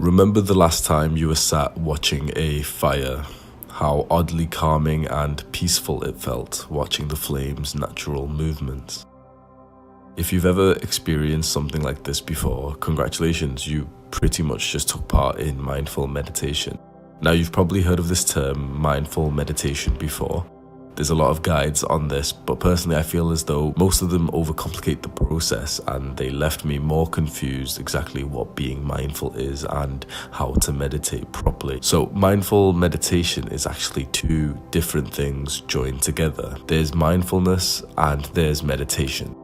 Remember the last time you were sat watching a fire, how oddly calming and peaceful it felt watching the flames' natural movements. If you've ever experienced something like this before, congratulations, you pretty much just took part in mindful meditation. Now, you've probably heard of this term, mindful meditation, before. There's a lot of guides on this, but personally I feel as though most of them overcomplicate the process and they left me more confused exactly what being mindful is and how to meditate properly. So mindful meditation is actually two different things joined together. There's mindfulness and there's meditation.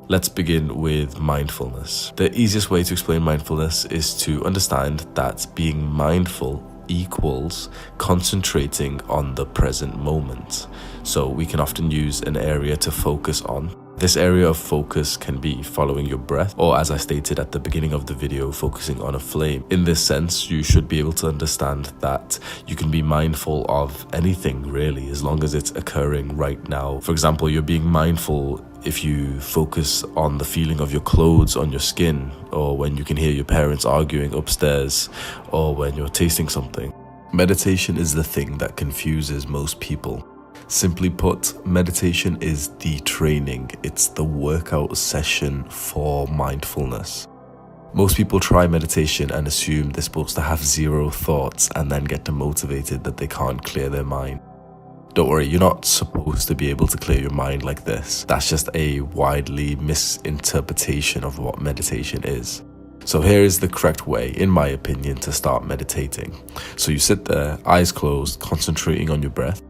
Let's begin with mindfulness. The easiest way to explain mindfulness is to understand that being mindful equals concentrating on the present moment. So we can often use an area to focus on. This area of focus can be following your breath, or as I stated at the beginning of the video, focusing on a flame. In this sense, you should be able to understand that you can be mindful of anything really, as long as it's occurring right now. For example, you're being mindful if you focus on the feeling of your clothes on your skin, or when you can hear your parents arguing upstairs, or when you're tasting something. Meditation is the thing that confuses most people. Simply put, meditation is the training. It's the workout session for mindfulness. Most people try meditation and assume they're supposed to have zero thoughts and then get demotivated that they can't clear their mind. Don't worry, you're not supposed to be able to clear your mind like this. That's just a widely misinterpretation of what meditation is. So here is the correct way, in my opinion, to start meditating. So you sit there, eyes closed, concentrating on your breath.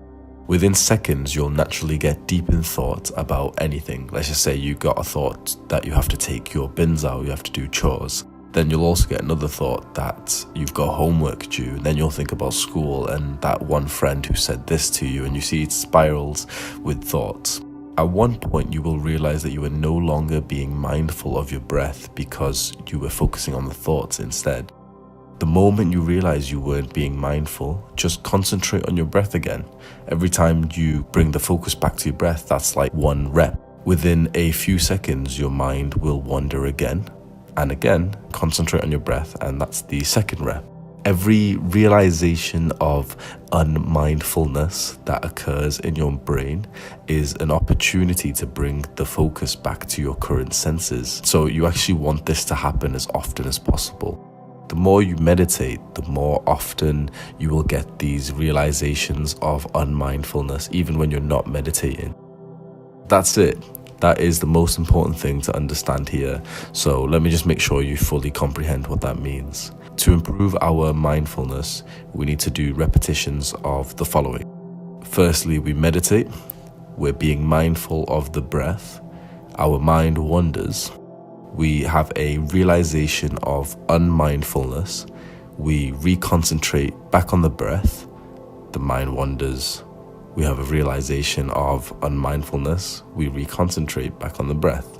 Within seconds, you'll naturally get deep in thought about anything. Let's just say you got a thought that you have to take your bins out, you have to do chores. Then you'll also get another thought that you've got homework due, and then you'll think about school and that one friend who said this to you, and you see it spirals with thoughts. At one point, you will realize that you are no longer being mindful of your breath because you were focusing on the thoughts instead. The moment you realize you weren't being mindful, just concentrate on your breath again. Every time you bring the focus back to your breath, that's like one rep. Within a few seconds, your mind will wander again. And again, concentrate on your breath, and that's the second rep. Every realization of unmindfulness that occurs in your brain is an opportunity to bring the focus back to your current senses. So you actually want this to happen as often as possible. The more you meditate, the more often you will get these realizations of unmindfulness, even when you're not meditating. That's it. That is the most important thing to understand here. So let me just make sure you fully comprehend what that means. To improve our mindfulness, we need to do repetitions of the following. Firstly, we meditate. We're being mindful of the breath. Our mind wanders. We have a realization of unmindfulness. We reconcentrate back on the breath. The mind wanders. We have a realization of unmindfulness. We reconcentrate back on the breath.